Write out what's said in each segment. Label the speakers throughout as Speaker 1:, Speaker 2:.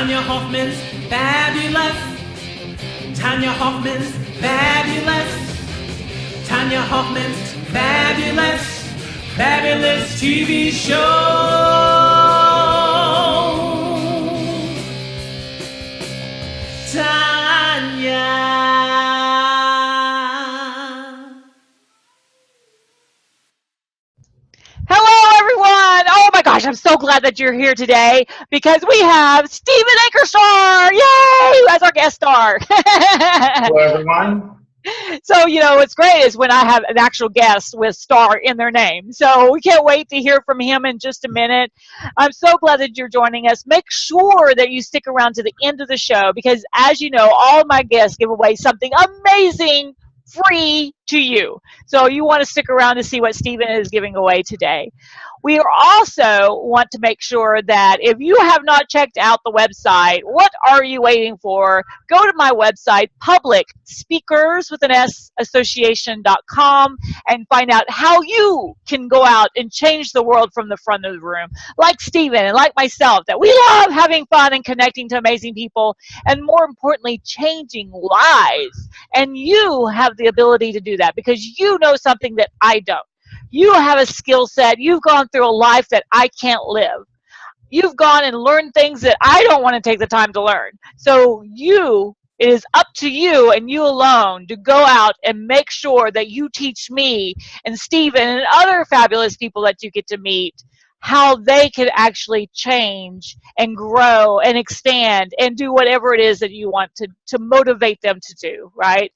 Speaker 1: Tonya Hofmann's fabulous. Tonya Hofmann's fabulous. Tonya Hofmann's fabulous, fabulous TV show. Tonya.
Speaker 2: Hello, everyone. Oh my gosh, I'm so glad that you're here today because we have Stephen Ankerstar, yay, as our guest star.
Speaker 3: Hello, everyone.
Speaker 2: So, what's great is when I have an actual guest with star in their name. So we can't wait to hear from him in just a minute. I'm so glad that you're joining us. Make sure that you stick around to the end of the show because, as you know, all of my guests give away something amazing free to you. So you want to stick around to see what Stephen is giving away today. We also want to make sure that if you have not checked out the website, what are you waiting for? Go to my website, publicspeakers.association.com, and find out how you can go out and change the world from the front of the room. Like Stephen and like myself, that we love having fun and connecting to amazing people, and more importantly, changing lives. And you have the ability to do that because you know something that I don't. You have a skill set. You've gone through a life that I can't live. You've gone and learned things that I don't want to take the time to learn. So it is up to you and you alone to go out and make sure that you teach me and Stephen and other fabulous people that you get to meet how they can actually change and grow and expand and do whatever it is that you want to motivate them to do, right?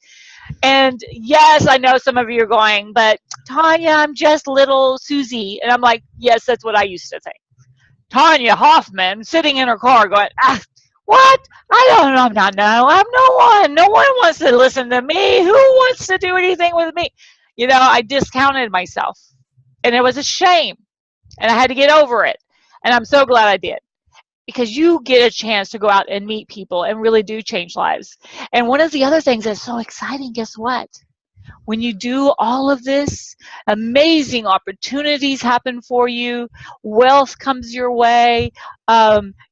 Speaker 2: And yes, I know some of you are going, but Tonya, I'm just little Susie. And I'm like, yes, that's what I used to think. Tonya Hofmann sitting in her car going, what? I don't know. I'm no one. No one wants to listen to me. Who wants to do anything with me? I discounted myself. And it was a shame. And I had to get over it. And I'm so glad I did. Because you get a chance to go out and meet people and really do change lives. And one of the other things that's so exciting, guess what? When you do all of this, amazing opportunities happen for you, wealth comes your way,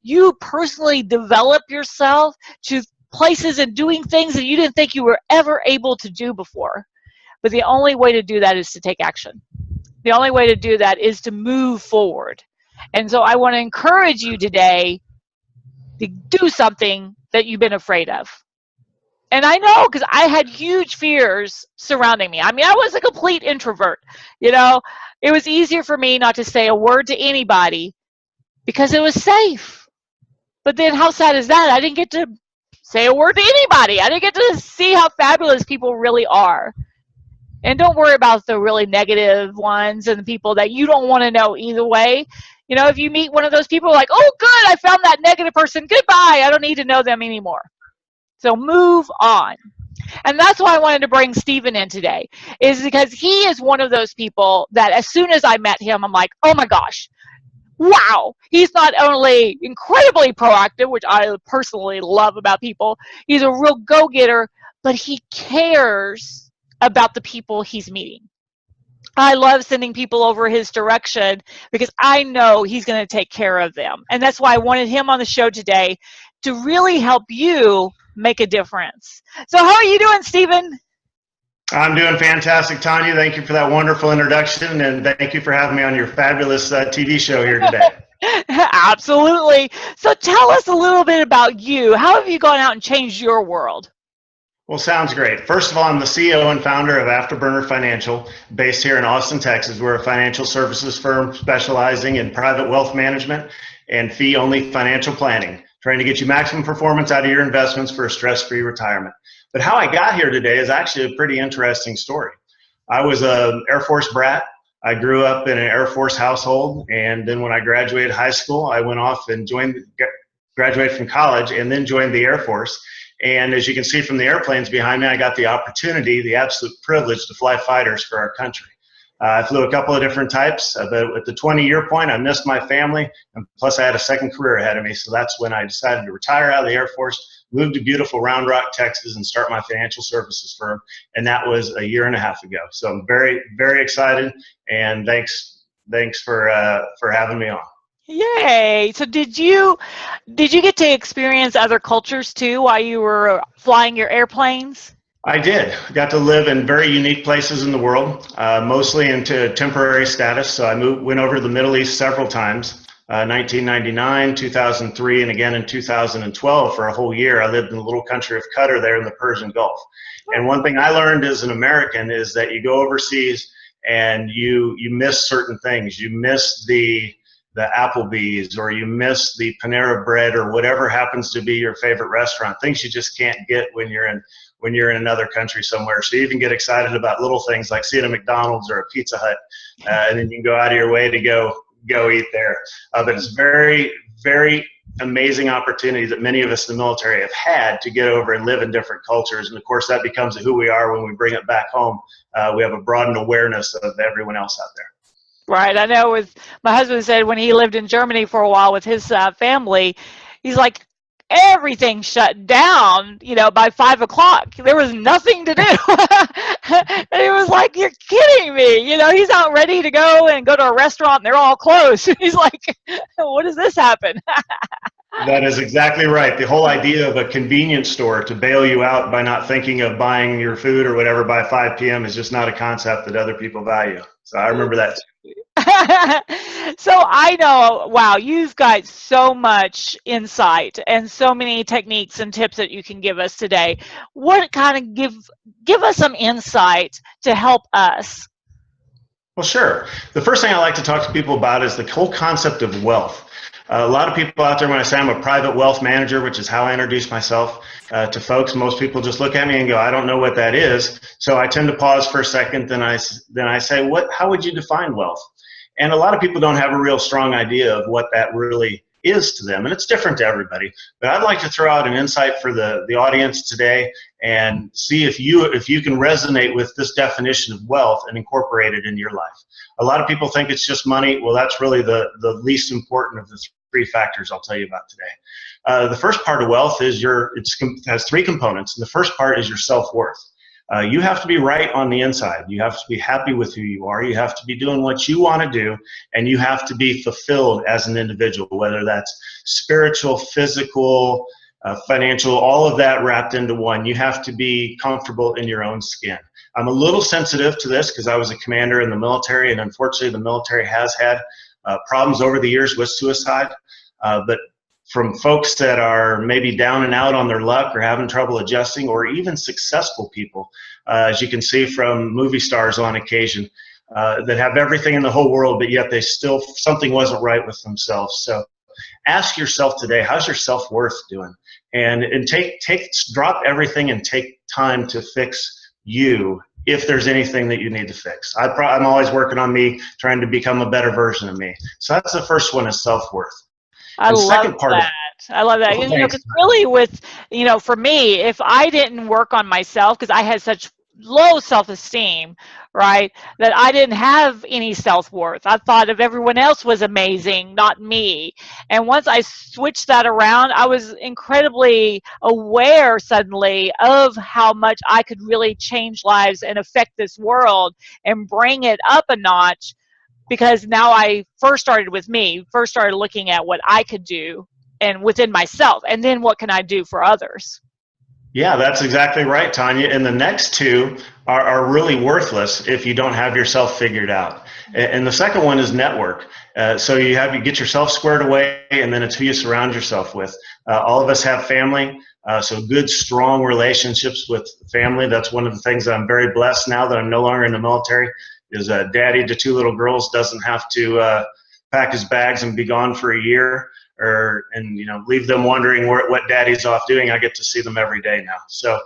Speaker 2: you personally develop yourself to places and doing things that you didn't think you were ever able to do before. But the only way to do that is to take action. The only way to do that is to move forward. And so I want to encourage you today to do something that you've been afraid of. And I know because I had huge fears surrounding me. I mean, I was a complete introvert. It was easier for me not to say a word to anybody because it was safe. But then how sad is that? I didn't get to say a word to anybody. I didn't get to see how fabulous people really are. And don't worry about the really negative ones and the people that you don't want to know either way. If you meet one of those people like, oh, good, I found that negative person. Goodbye. I don't need to know them anymore. So move on. And that's why I wanted to bring Stephen in today, is because he is one of those people that as soon as I met him, I'm like, oh, my gosh, wow. He's not only incredibly proactive, which I personally love about people. He's a real go-getter, but he cares about the people he's meeting. I love sending people over his direction because I know he's going to take care of them. And that's why I wanted him on the show today to really help you make a difference. So how are you doing, Stephen?
Speaker 3: I'm doing fantastic, Tonya. Thank you for that wonderful introduction, and thank you for having me on your fabulous TV show here today.
Speaker 2: Absolutely. So tell us a little bit about you. How have you gone out and changed your world?
Speaker 3: Well, sounds great. First of all, I'm the CEO and founder of Afterburner Financial, based here in Austin, Texas. We're a financial services firm specializing in private wealth management and fee-only financial planning, trying to get you maximum performance out of your investments for a stress-free retirement. But how I got here today is actually a pretty interesting story. I was an Air Force brat. I grew up in an Air Force household, and then when I graduated high school, I went off and graduated from college and then joined the Air Force. And as you can see from the airplanes behind me, I got the opportunity, the absolute privilege to fly fighters for our country. I flew a couple of different types, but at the 20-year point, I missed my family, and plus I had a second career ahead of me, so that's when I decided to retire out of the Air Force, move to beautiful Round Rock, Texas, and start my financial services firm, and that was a year and a half ago. So I'm very, very excited, and thanks for having me on.
Speaker 2: Yay! So did you get to experience other cultures too while you were flying your airplanes?
Speaker 3: I did. Got to live in very unique places in the world, mostly into temporary status. So I went over to the Middle East several times, 1999, 2003, and again in 2012 for a whole year. I lived in the little country of Qatar there in the Persian Gulf. And one thing I learned as an American is that you go overseas and you miss certain things. You miss the Applebee's, or you miss the Panera Bread, or whatever happens to be your favorite restaurant. Things you just can't get when you're in another country somewhere. So you even get excited about little things like seeing a McDonald's or a Pizza Hut, and then you can go out of your way to go eat there. But it's very, very amazing opportunity that many of us in the military have had to get over and live in different cultures. And of course, that becomes who we are when we bring it back home. We have a broadened awareness of everyone else out there.
Speaker 2: Right. I know with my husband said when he lived in Germany for a while with his family, he's like, everything shut down, by 5 o'clock. There was nothing to do. And he was like, you're kidding me. He's out ready to go to a restaurant and they're all closed. He's like, what does this happen?
Speaker 3: That is exactly right. The whole idea of a convenience store to bail you out by not thinking of buying your food or whatever by 5 p.m. is just not a concept that other people value. So I remember that too.
Speaker 2: So I know, wow, you've got so much insight and so many techniques and tips that you can give us today. What kind of give us some insight to help us?
Speaker 3: Well, sure. The first thing I like to talk to people about is the whole concept of wealth. A lot of people out there, when I say I'm a private wealth manager, which is how I introduce myself to folks, most people just look at me and go, I don't know what that is. So I tend to pause for a second, then I say, how would you define wealth? And a lot of people don't have a real strong idea of what that really is to them, and it's different to everybody. But I'd like to throw out an insight for the audience today and see if you can resonate with this definition of wealth and incorporate it into your life. A lot of people think it's just money. Well, that's really the least important of the three factors I'll tell you about today. The first part of wealth is has three components, and the first part is your self-worth. You have to be right on the inside. You have to be happy with who you are. You have to be doing what you want to do, and you have to be fulfilled as an individual, whether that's spiritual, physical, financial, all of that wrapped into one. You have to be comfortable in your own skin. I'm a little sensitive to this because I was a commander in the military, and unfortunately the military has had problems over the years with suicide. But from folks that are maybe down and out on their luck or having trouble adjusting, or even successful people, as you can see from movie stars on occasion, that have everything in the whole world, but yet something wasn't right with themselves. So ask yourself today, how's your self-worth doing? And drop everything and take time to fix you if there's anything that you need to fix. I'm always working on me, trying to become a better version of me. So that's the first one, is self-worth.
Speaker 2: I love that. I love that. Because really for me, if I didn't work on myself, because I had such low self-esteem, right, that I didn't have any self-worth. I thought of everyone else was amazing, not me. And once I switched that around, I was incredibly aware suddenly of how much I could really change lives and affect this world and bring it up a notch. Because now I first started looking at what I could do and within myself, and then what can I do for others?
Speaker 3: Yeah, that's exactly right, Tonya. And the next two are really worthless if you don't have yourself figured out. And the second one is network. So you get yourself squared away, and then it's who you surround yourself with. All of us have family. So good, strong relationships with family. That's one of the things that I'm very blessed now that I'm no longer in the military. Is a daddy to two little girls doesn't have to pack his bags and be gone for a year, and leave them wondering what daddy's off doing. I get to see them every day now. So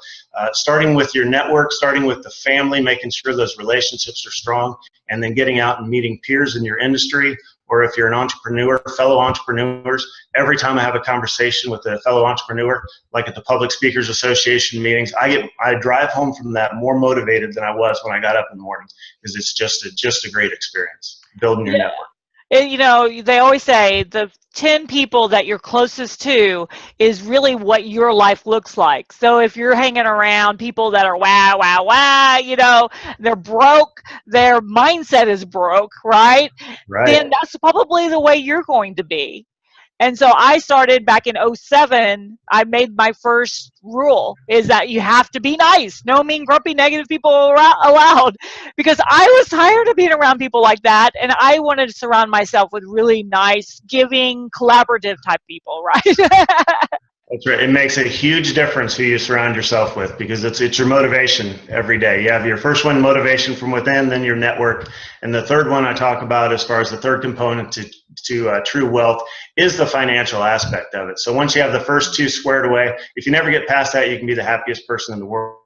Speaker 3: starting with your network, starting with the family, making sure those relationships are strong, and then getting out and meeting peers in your industry, or if you're an entrepreneur, fellow entrepreneurs. Every time I have a conversation with a fellow entrepreneur, like at the Public Speakers Association meetings, I drive home from that more motivated than I was when I got up in the morning, because it's just a great experience building your network.
Speaker 2: You know, they always say the 10 people that you're closest to is really what your life looks like. So if you're hanging around people that are wow, wow, wow, you know, they're broke, their mindset is broke, right? Then
Speaker 3: Right.
Speaker 2: that's probably the way you're going to be. And so I started back in '07. I made my first rule is that you have to be nice. No mean, grumpy, negative people allowed. Because I was tired of being around people like that. And I wanted to surround myself with really nice, giving, collaborative type people, right?
Speaker 3: That's right. It makes a huge difference who you surround yourself with because it's your motivation every day. You have your first one, motivation from within, then your network, and the third one I talk about as far as the third component to true wealth is the financial aspect of it. So once you have the first two squared away, if you never get past that, you can be the happiest person in the world.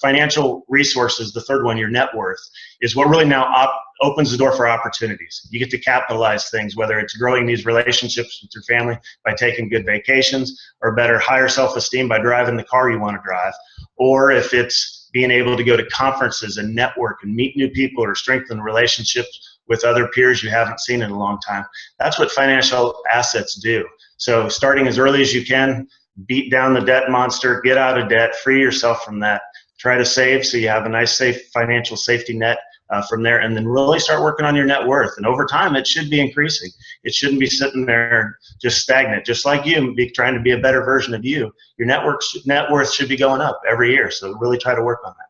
Speaker 3: Financial resources, the third one, your net worth, is what really now opens the door for opportunities. You get to capitalize things, whether it's growing these relationships with your family by taking good vacations, or better, higher self-esteem by driving the car you want to drive, or if it's being able to go to conferences and network and meet new people or strengthen relationships with other peers you haven't seen in a long time. That's what financial assets do. So starting as early as you can, beat down the debt monster, get out of debt, free yourself from that, try to save so you have a nice, safe financial safety net from there, and then really start working on your net worth. And over time, it should be increasing. It shouldn't be sitting there just stagnant, just like you, trying to be a better version of you. Your net worth should be going up every year, so really try to work on that.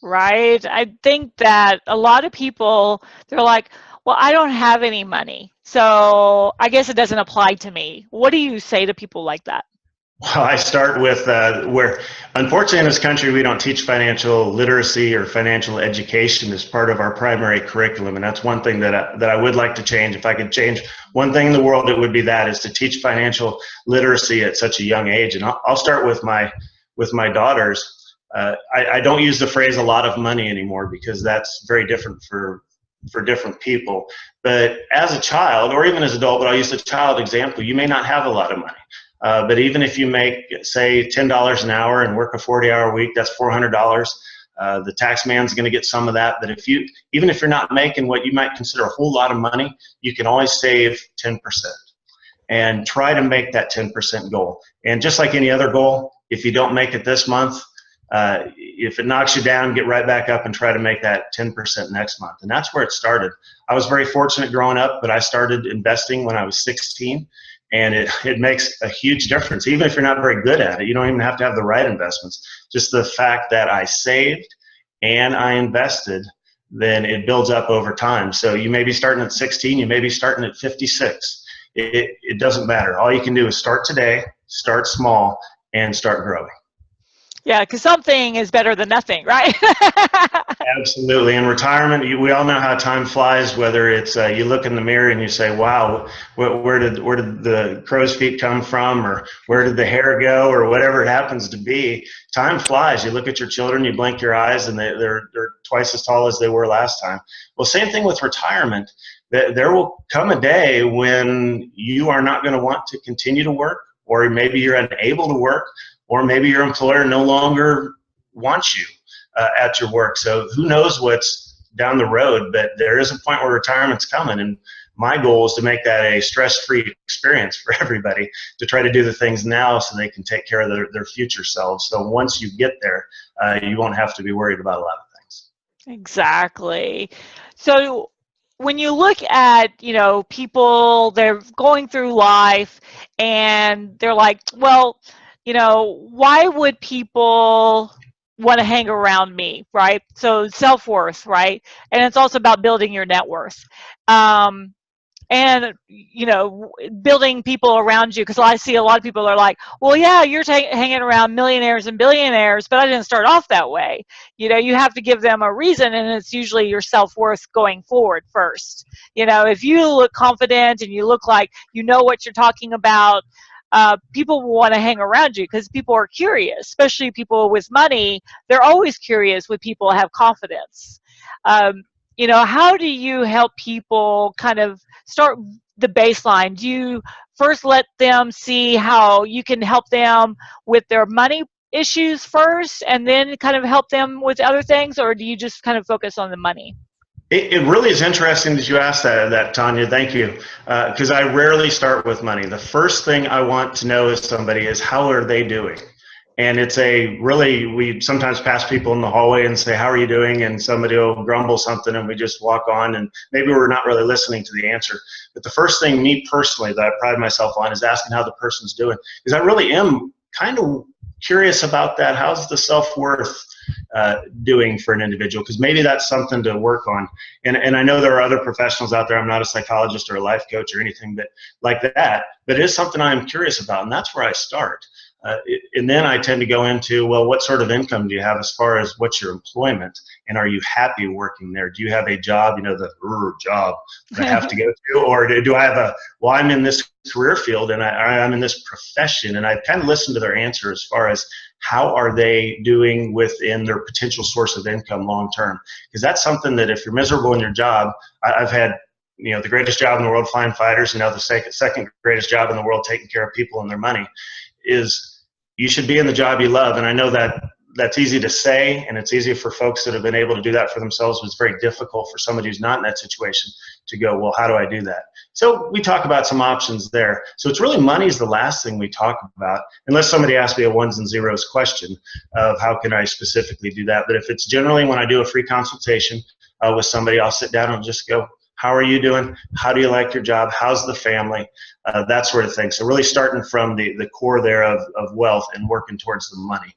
Speaker 2: Right. I think that a lot of people, they're like, well, I don't have any money, so I guess it doesn't apply to me. What do you say to people like that?
Speaker 3: Well, I start with where, unfortunately, in this country, we don't teach financial literacy or financial education as part of our primary curriculum, and that's one thing that I would like to change. If I could change one thing in the world, it would be that, is to teach financial literacy at such a young age. And I'll start with my daughters. I don't use the phrase "a lot of money" anymore because that's very different for different people. But as a child, or even as an adult, but I'll use the child example, you may not have a lot of money. But even if you make, say, $10 an hour and work a 40-hour week, that's $400. The tax man's going to get some of that. But even if you're not making what you might consider a whole lot of money, you can always save 10% and try to make that 10% goal. And just like any other goal, if you don't make it this month, if it knocks you down, get right back up and try to make that 10% next month. And that's where it started. I was very fortunate growing up, but I started investing when I was 16. And it makes a huge difference, even if you're not very good at it. You don't even have to have the right investments. Just the fact that I saved and I invested, then it builds up over time. So you may be starting at 16, you may be starting at 56. It doesn't matter. All you can do is start today, start small, and start growing.
Speaker 2: Yeah, because something is better than nothing, right?
Speaker 3: Absolutely. In retirement, we all know how time flies, whether it's you look in the mirror and you say, wow, where did the crow's feet come from, or where did the hair go, or whatever it happens to be. Time flies. You look at your children, you blink your eyes, and they're twice as tall as they were last time. Well, same thing with retirement. There will come a day when you are not going to want to continue to work, or maybe you're unable to work, or maybe your employer no longer wants you at your work. So who knows what's down the road, but there is a point where retirement's coming, and my goal is to make that a stress-free experience for everybody, to try to do the things now so they can take care of their future selves. So once you get there, you won't have to be worried about a lot of things.
Speaker 2: Exactly. So when you look at, people, they're going through life and they're like, well, why would people want to hang around me, right? So self-worth, right? And it's also about building your net worth. And building people around you, because I see a lot of people are like, well, yeah, you're hanging around millionaires and billionaires, but I didn't start off that way. You have to give them a reason, and it's usually your self-worth going forward first. If you look confident and you look like you know what you're talking about, people will want to hang around you because people are curious, especially people with money. They're always curious when people have confidence. How do you help people kind of start the baseline? Do you first let them see how you can help them with their money issues first and then kind of help them with other things, or do you just kind of focus on the money?
Speaker 3: It really is interesting that you asked that Tonya. Thank you. Because I rarely start with money. The first thing I want to know is somebody is how are they doing? And it's we sometimes pass people in the hallway and say, how are you doing? And somebody will grumble something and we just walk on and maybe we're not really listening to the answer. But the first thing, me personally, that I pride myself on is asking how the person's doing. Because I really am kind of curious about that. How's the self-worth doing for an individual? Because maybe that's something to work on. And I know there are other professionals out there. I'm not a psychologist or a life coach or anything like that, but it is something I'm curious about, and that's where I start. And then I tend to go into, well, what sort of income do you have as far as what's your employment? And are you happy working there? Do you have a job, the job that I have to go to? Or do I have I'm in this career field and I'm in this profession? And I kind of listen to their answer as far as how are they doing within their potential source of income long term? Because that's something that if you're miserable in your job, I've had the greatest job in the world flying fighters, the second greatest job in the world taking care of people and their money, is you should be in the job you love. And I know that that's easy to say, and it's easy for folks that have been able to do that for themselves, but it's very difficult for somebody who's not in that situation to go, well, how do I do that? So we talk about some options there. So it's really money is the last thing we talk about, unless somebody asks me a ones and zeros question of how can I specifically do that. But if it's generally when I do a free consultation with somebody, I'll sit down and just go, how are you doing? How do you like your job? How's the family? That sort of thing. So really starting from the core there of wealth and working towards the money.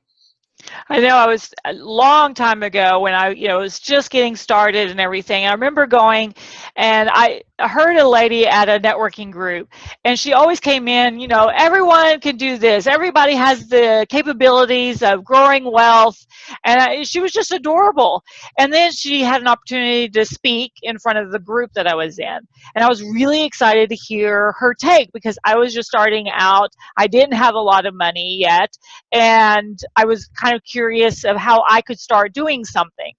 Speaker 2: I know I was a long time ago when I, was just getting started and everything. I remember going and I heard a lady at a networking group and she always came in, everyone can do this. Everybody has the capabilities of growing wealth. And she was just adorable. And then she had an opportunity to speak in front of the group that I was in. And I was really excited to hear her take because I was just starting out. I didn't have a lot of money yet. And I was kind of curious of how I could start doing something.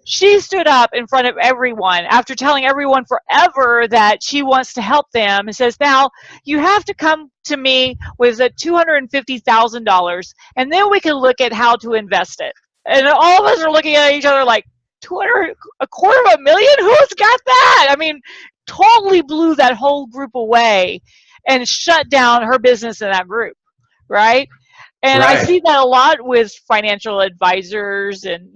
Speaker 2: She stood up in front of everyone after telling everyone forever that she wants to help them and says, now you have to come to me with $250,000 and then we can look at how to invest it. And all of us are looking at each other like, $250,000? Who's got that? I mean, totally blew that whole group away and shut down her business in that group, right? And
Speaker 3: Right.
Speaker 2: I see that a lot with financial advisors and,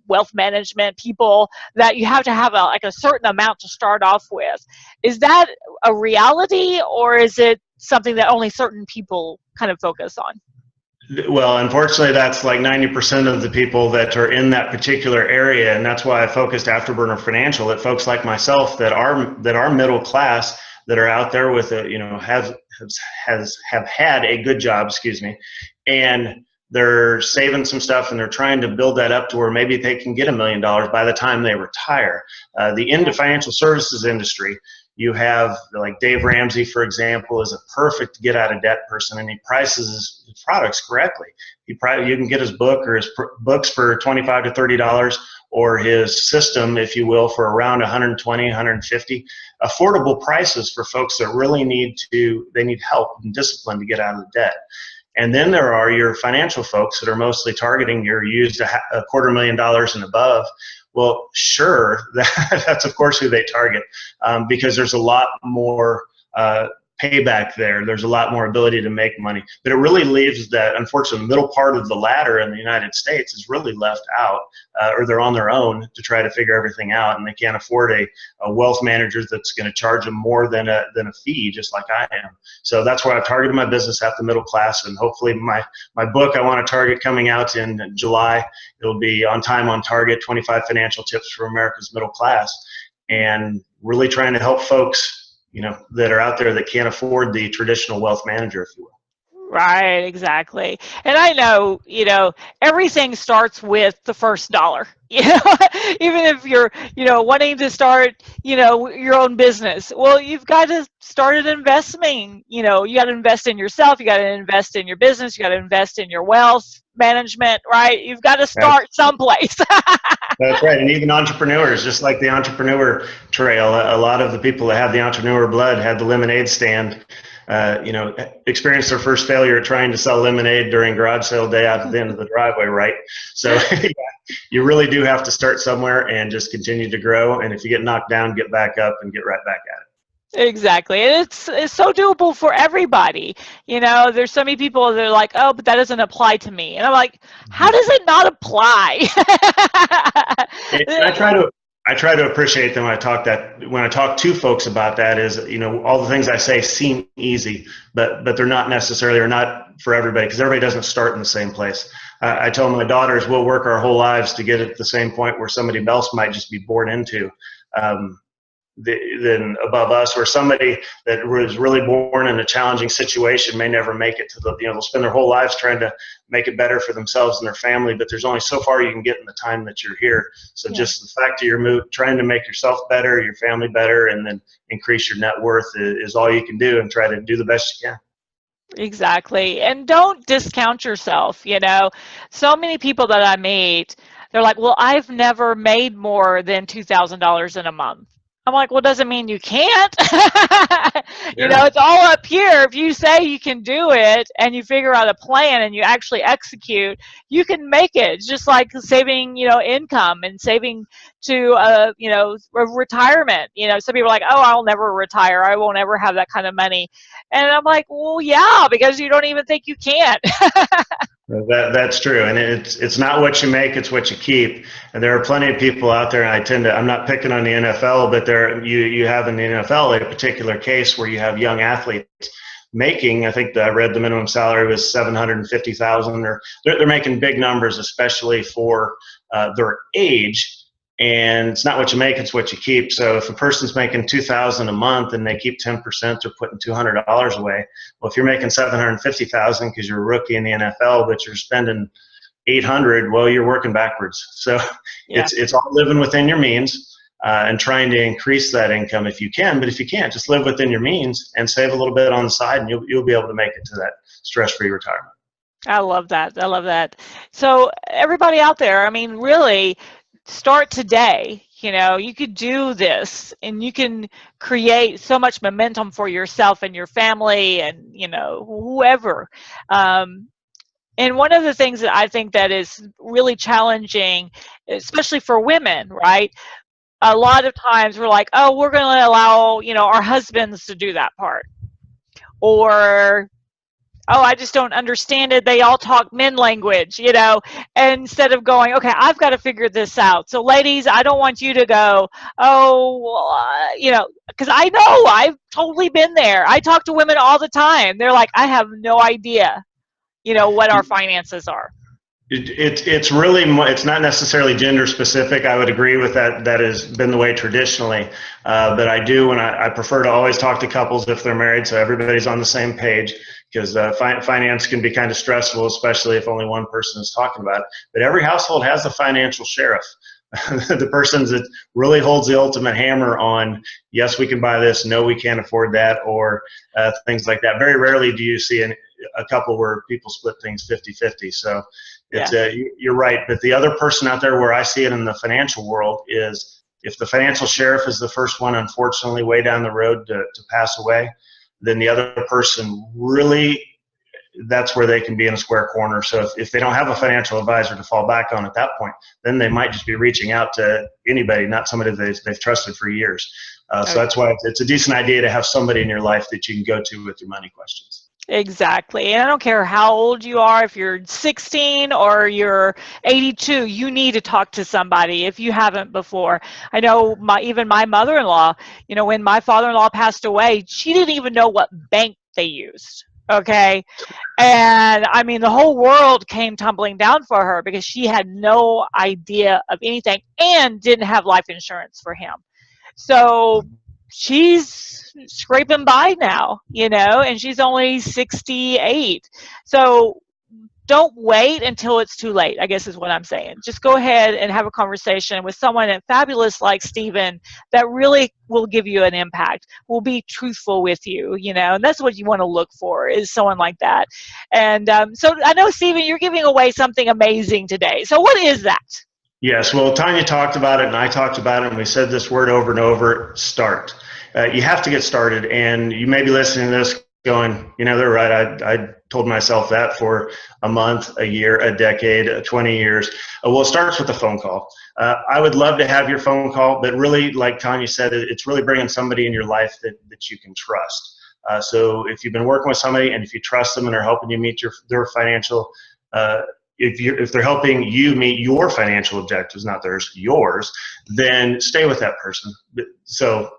Speaker 2: wealth management people, that you have to have a certain amount to start off with. Is that a reality, or is it something that only certain people kind of focus on?
Speaker 3: Well, unfortunately, that's like 90% of the people that are in that particular area. And that's why I focused Afterburner Financial at folks like myself that are middle class, that are out there with have had a good job, and they're saving some stuff and they're trying to build that up to where maybe they can get $1 million by the time they retire. The financial services industry, you have like Dave Ramsey, for example, is a perfect get out of debt person, and he prices his products correctly. You can get his book or his books for $25 to $30, or his system, if you will, for around $120, $150. Affordable prices for folks that really need help and discipline to get out of the debt. And then there are your financial folks that are mostly targeting your used $250,000 and above. Well, sure, that's of course who they target, because there's a lot more payback there. There's a lot more ability to make money. But it really leaves that, unfortunately, middle part of the ladder in the United States is really left out, or they're on their own to try to figure everything out, and they can't afford a wealth manager that's going to charge them more than a fee, just like I am. So that's why I've targeted my business at the middle class, and hopefully my book I want to target coming out in July. It'll be On Time, On Target, 25 Financial Tips for America's Middle Class, and really trying to help folks that are out there that can't afford the traditional wealth manager, if you will.
Speaker 2: Right, exactly. And I know, everything starts with the first dollar. Even if you're, wanting to start, your own business. Well, you've got to start investing. You got to invest in yourself. You got to invest in your business. You got to invest in your wealth management, right? You've got to start someplace.
Speaker 3: That's right. And even entrepreneurs, just like the entrepreneur trail, a lot of the people that have the entrepreneur blood had the lemonade stand experienced their first failure trying to sell lemonade during garage sale day out at the end of the driveway, right? So yeah, you really do have to start somewhere and just continue to grow. And if you get knocked down, get back up and get right back at it.
Speaker 2: Exactly. And it's so doable for everybody. There's so many people that are like, oh, but that doesn't apply to me. And I'm like, how does it not apply?
Speaker 3: I try to appreciate them. When I talk to folks about that is, all the things I say seem easy, but they're not necessarily, or not for everybody, because everybody doesn't start in the same place. I tell my daughters we'll work our whole lives to get at the same point where somebody else might just be born into. Than above us, where somebody that was really born in a challenging situation may never make it to they'll spend their whole lives trying to make it better for themselves and their family, but there's only so far you can get in the time that you're here. So just the fact of your move, trying to make yourself better, your family better, and then increase your net worth is all you can do, and try to do the best you can.
Speaker 2: Exactly. And don't discount yourself. So many people that I meet, they're like, well, I've never made more than $2,000 in a month. I'm like, well, doesn't mean you can't. It's all up here. If you say you can do it and you figure out a plan and you actually execute, you can make it. It's just like saving, income and saving to, retirement. Some people are like, oh, I'll never retire. I won't ever have that kind of money. And I'm like, well, yeah, because you don't even think you can.
Speaker 3: That's true, and it's not what you make, it's what you keep. And there are plenty of people out there, and I'm not picking on the NFL, but you have in the NFL a particular case where you have young athletes making, I think I read the minimum salary was $750,000, or they're making big numbers, especially for their age. And it's not what you make, it's what you keep. So if a person's making $2,000 a month and they keep 10%, they're putting $200 away. Well, if you're making $750,000 because you're a rookie in the NFL, but you're spending $800, well, you're working backwards. So it's all living within your means and trying to increase that income if you can. But if you can't, just live within your means and save a little bit on the side, and you'll be able to make it to that stress-free retirement.
Speaker 2: I love that. I love that. So everybody out there, really, start today. You could do this, and you can create so much momentum for yourself and your family and, whoever. And one of the things that I think that is really challenging, especially for women, right? A lot of times we're like, oh, we're going to allow, our husbands to do that part. Or, oh, I just don't understand it. They all talk men language, instead of going, okay, I've got to figure this out. So ladies, I don't want you to go, oh, well, because I know I've totally been there. I talk to women all the time. They're like, I have no idea, what our finances are.
Speaker 3: It's really, it's not necessarily gender specific. I would agree with that. That has been the way traditionally. But I do, and I prefer to always talk to couples if they're married, so everybody's on the same page, because finance can be kind of stressful, especially if only one person is talking about it. But every household has a financial sheriff. The person that really holds the ultimate hammer on, yes, we can buy this, no, we can't afford that, or things like that. Very rarely do you see a couple where people split things 50-50. So you're right. But the other person out there where I see it in the financial world is, if the financial sheriff is the first one, unfortunately, way down the road to pass away, then the other person really, that's where they can be in a square corner. So if they don't have a financial advisor to fall back on at that point, then they might just be reaching out to anybody, not somebody they've trusted for years. So that's why it's a decent idea to have somebody in your life that you can go to with your money questions.
Speaker 2: Exactly. And I don't care how old you are, if you're 16 or you're 82, you need to talk to somebody if you haven't before. I know even my mother-in-law, when my father-in-law passed away, she didn't even know what bank they used. Okay. And the whole world came tumbling down for her because she had no idea of anything and didn't have life insurance for him. So she's scraping by now, and she's only 68. So don't wait until it's too late, I guess is what I'm saying. Just go ahead and have a conversation with someone fabulous like Stephen that really will give you an impact, will be truthful with you, and that's what you want to look for, is someone like that. And so I know, Stephen, you're giving away something amazing today. So what is that?
Speaker 3: Yes, well, Tonya talked about it and I talked about it, and we said this word over and over: start. You have to get started, and you may be listening to this going, they're right. I told myself that for a month, a year, a decade, 20 years. Well, it starts with a phone call. I would love to have your phone call, but really, like Tonya said, it's really bringing somebody in your life that you can trust. So if you've been working with somebody and if you trust them and they're helping you meet their financial, if they're helping you meet your financial objectives, not theirs, yours, then stay with that person. So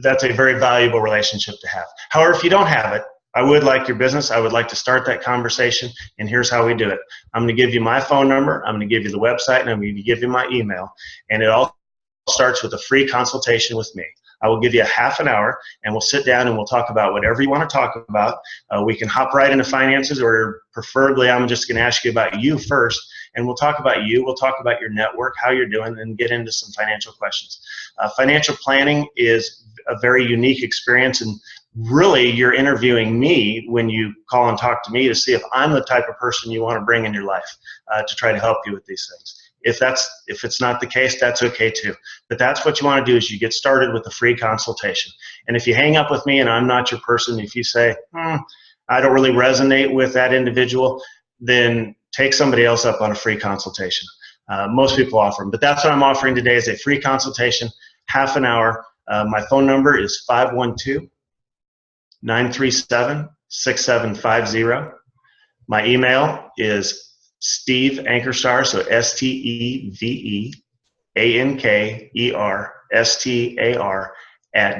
Speaker 3: that's a very valuable relationship to have. However, if you don't have it, I would like your business. I would like to start that conversation, and here's how we do it. I'm going to give you my phone number, I'm going to give you the website, and I'm going to give you my email. And it all starts with a free consultation with me. I will give you a half an hour, and we'll sit down and we'll talk about whatever you want to talk about. We can hop right into finances, or preferably I'm just going to ask you about you first, and we'll talk about you. We'll talk about your network, how you're doing, and get into some financial questions. Financial planning is a very unique experience, and really you're interviewing me when you call and talk to me to see if I'm the type of person you want to bring in your life to try to help you with these things. If it's not the case, that's okay too. But that's what you want to do, is you get started with a free consultation. And if you hang up with me and I'm not your person, if you say, I don't really resonate with that individual, then take somebody else up on a free consultation. Most people offer them, but that's what I'm offering today, is a free consultation, half an hour. My phone number is 512-937-6750. My email is Steve Ankerstar, so SteveAnkerstar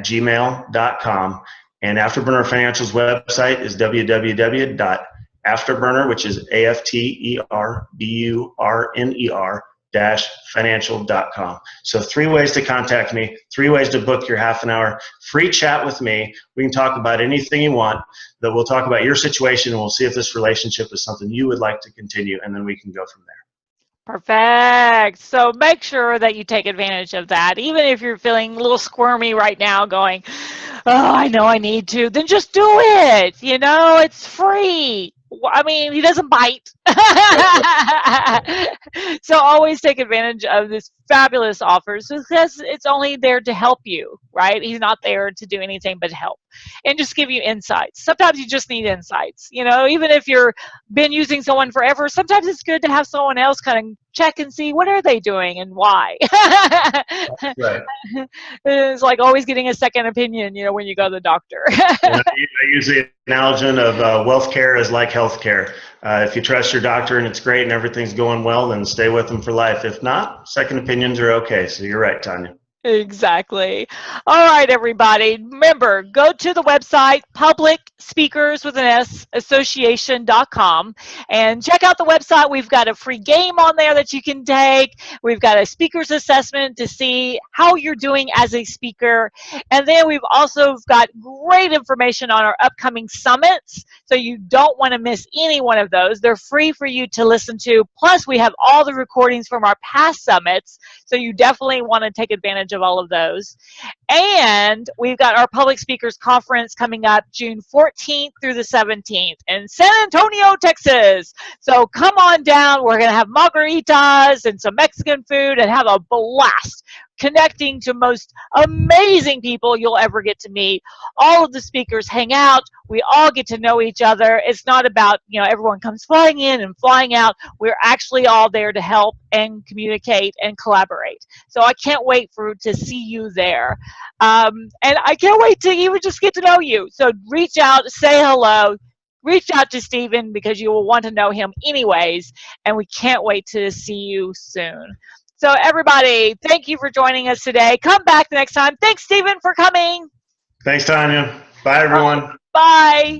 Speaker 3: @gmail.com. And Afterburner Financial's website is www.afterburner, which is AFTERBURNER -financial.com. So 3 ways to contact me, 3 ways to book your half an hour free chat with me. We can talk about anything you want, but we'll talk about your situation, and we'll see if this relationship is something you would like to continue, and then we can go from there.
Speaker 2: Perfect. So make sure that you take advantage of that. Even if you're feeling a little squirmy right now going, oh, I know I need to, then just do it. It's free. I mean, he doesn't bite. So always take advantage of this fabulous offers, because it's only there to help you, right? He's not there to do anything but help and just give you insights. Sometimes you just need insights. Even if you've been using someone forever, sometimes it's good to have someone else kind of check and see what are they doing and why.
Speaker 3: Right.
Speaker 2: It's like always getting a second opinion, when you go to the doctor.
Speaker 3: I use the analogy of wealth care is like health care. If you trust your doctor and it's great and everything's going well, then stay with them for life. If not, second opinions are okay. So you're right, Tonya.
Speaker 2: Exactly. All right, everybody. Remember, go to the website, publicspeakerswithanassociation.com, and check out the website. We've got a free game on there that you can take. We've got a speaker's assessment to see how you're doing as a speaker. And then we've also got great information on our upcoming summits. So you don't want to miss any one of those. They're free for you to listen to. Plus, we have all the recordings from our past summits. So you definitely want to take advantage of all of those. And we've got our public speakers conference coming up June 14th through the 17th in San Antonio, Texas. So come on down. We're going to have margaritas and some Mexican food and have a blast connecting to most amazing people you'll ever get to meet. All of the speakers hang out. We all get to know each other. It's not about, everyone comes flying in and flying out. We're actually all there to help and communicate and collaborate. So I can't wait to see you there. And I can't wait to even just get to know you. So reach out, say hello. Reach out to Stephen, because you will want to know him anyways. And we can't wait to see you soon. So everybody, thank you for joining us today. Come back the next time. Thanks, Stephen, for coming.
Speaker 3: Thanks, Tonya. Bye, everyone.
Speaker 2: Bye.